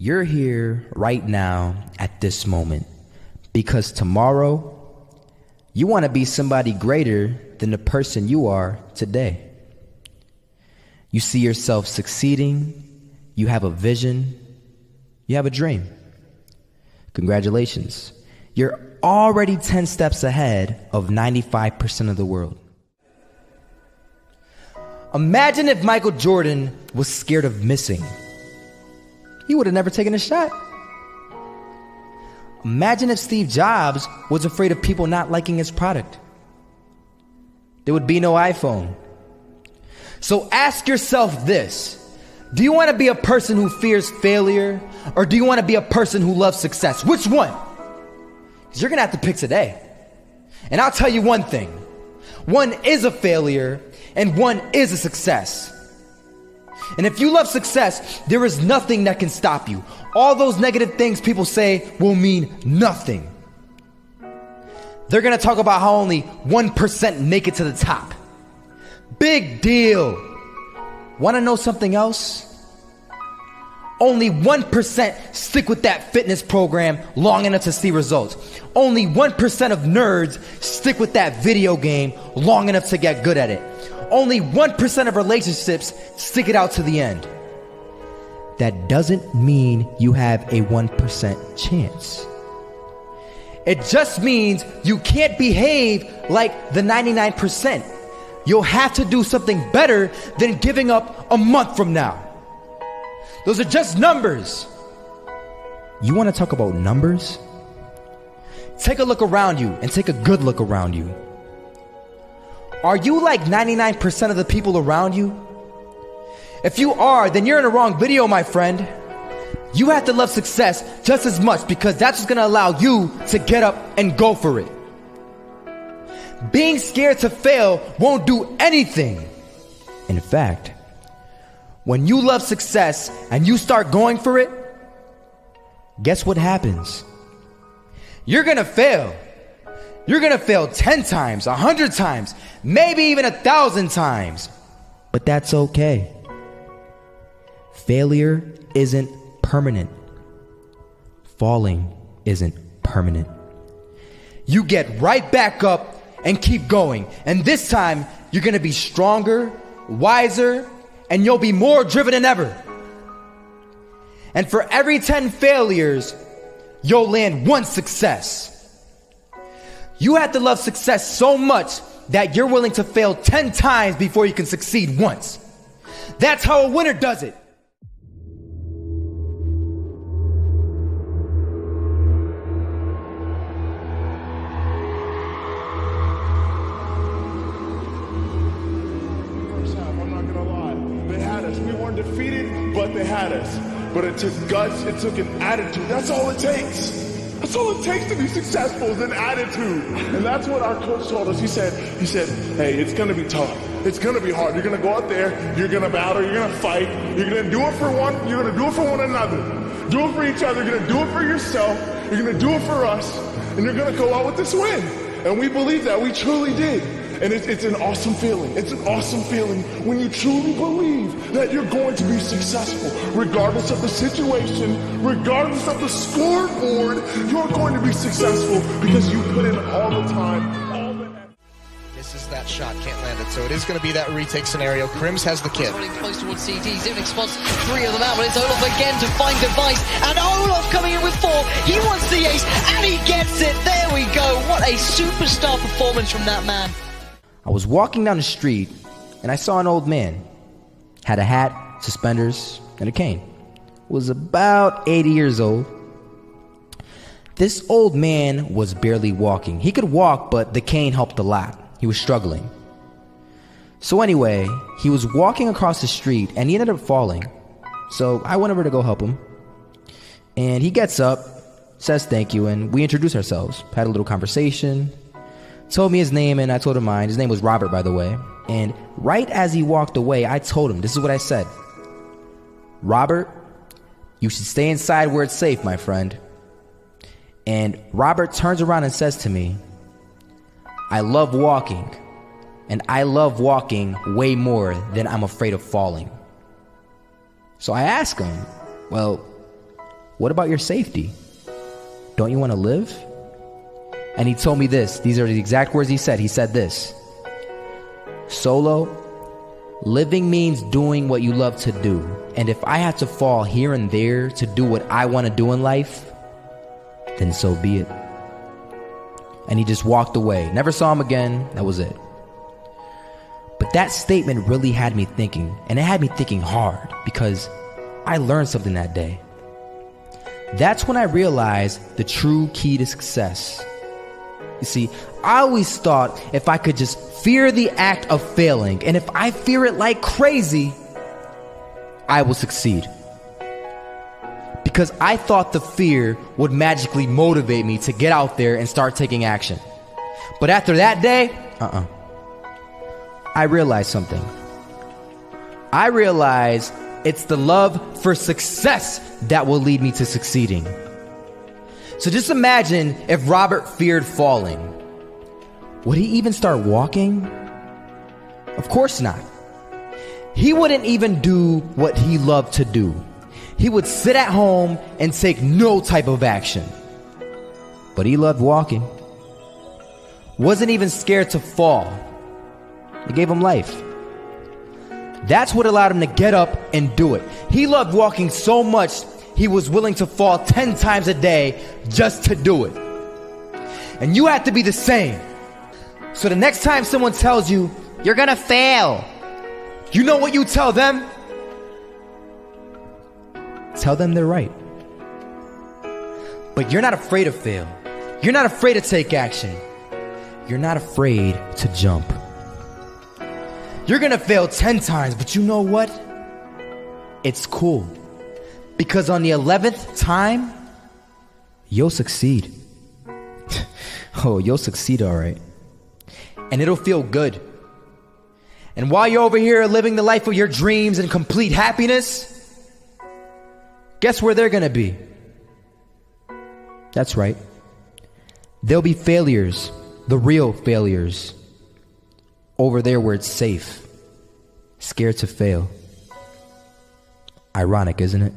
You're here right now at this moment because tomorrow you want to be somebody greater than the person you are today. You see yourself succeeding, you have a vision, you have a dream. Congratulations. You're already 10 steps ahead of 95% of the world. Imagine if Michael Jordan was scared of missing. He would have never taken a shot. Imagine if Steve Jobs was afraid of people not liking his product. There would be no iPhone. So ask yourself this. Do you want to be a person who fears failure, or do you want to be a person who loves success? Which one? Because you're going to have to pick today. And I'll tell you one thing. One is a failure, and one is a success. And if you love success, there is nothing that can stop you. All those negative things people say will mean nothing. They're going to talk about how only 1% make it to the top. Big deal. Want to know something else? Only 1% stick with that fitness program long enough to see results. Only 1% of nerds stick with that video game long enough to get good at it. Only 1% of relationships stick it out to the end. That doesn't mean you have a 1% chance. It just means you can't behave like the 99%. You'll have to do something better than giving up a month from now. Those are just numbers. You want to talk about numbers? Take a look around you and take a good look around you. Are you like 99% of the people around you? If you are, then you're in the wrong video, my friend. You have to love success just as much because that's what's going to allow you to get up and go for it. Being scared to fail won't do anything. In fact, when you love success and you start going for it, guess what happens? You're going to fail. You're going to fail 10 times, 100 times, maybe even 1,000 times. But that's okay. Failure isn't permanent. Falling isn't permanent. You get right back up and keep going. And this time, you're going to be stronger, wiser, and you'll be more driven than ever. And for every 10 failures, you'll land one success. You have to love success so much that you're willing to fail 10 times before you can succeed once. That's how a winner does it. Defeated, but they had us. But it took guts, it took an attitude. That's all it takes. That's all it takes to be successful is an attitude. And that's what our coach told us. He said, hey, it's gonna be tough. It's gonna be hard. You're gonna go out there, you're gonna battle, you're gonna fight, you're gonna do it for one, you're gonna do it for one another. Do it for each other, you're gonna do it for yourself, you're gonna do it for us, and you're gonna go out with this win. And we believe that, we truly did. And it's an awesome feeling. It's an awesome feeling when you truly believe that you're going to be successful. Regardless of the situation, regardless of the scoreboard, you're going to be successful because you put in all the time, all the effort. Misses that shot, can't land it. So it is going to be that retake scenario. Crims has the kid. Running close towards CT. Zivnik spots 3 of them out, but it's Olaf again to find device. And Olaf coming in with 4. He wants the ace, and he gets it. There we go. What a superstar performance from that man. I was walking down the street and I saw an old man. Had a hat, suspenders, and a cane. Was about 80 years old. This old man was barely walking. He could walk, but the cane helped a lot. He was struggling. So anyway, he was walking across the street and he ended up falling. So I went over to go help him. And he gets up, says thank you, and we introduced ourselves. Had a little conversation. Told me his name and I told him mine. His name was Robert, by the way. And right as he walked away, I told him, this is what I said. Robert, you should stay inside where it's safe, my friend. And Robert turns around and says to me, I love walking. And I love walking way more than I'm afraid of falling. So I ask him, well, What about your safety? Don't you want to live? And he told me this. These are the exact words he said. He said this: Solo, living means doing what you love to do. And if I have to fall here and there to do what I want to do in life, then so be it. And he just walked away. Never saw him again. That was it. But that statement really had me thinking, and it had me thinking hard, because I learned something that day. That's when I realized the true key to success. You see, I always thought if I could just fear the act of failing, and if I fear it like crazy, I will succeed. Because I thought the fear would magically motivate me to get out there and start taking action. But after that day, I realized something. I realized it's the love for success that will lead me to succeeding. So just imagine if Robert feared falling. Would he even start walking? Of course not. He wouldn't even do what he loved to do. He would sit at home and take no type of action. But he loved walking. Wasn't even scared to fall. It gave him life. That's what allowed him to get up and do it. He loved walking so much, he was willing to fall 10 times a day just to do it. And you have to be the same. So the next time someone tells you, you're gonna fail, you know what you tell them? Tell them they're right. But you're not afraid to fail. You're not afraid to take action. You're not afraid to jump. You're gonna fail 10 times, but you know what? It's cool. Because on the 11th time, you'll succeed. Oh, you'll succeed, all right. And it'll feel good. And while you're over here living the life of your dreams and complete happiness, guess where they're gonna be? That's right. They'll be failures, the real failures. Over there where it's safe, scared to fail. Ironic, isn't it?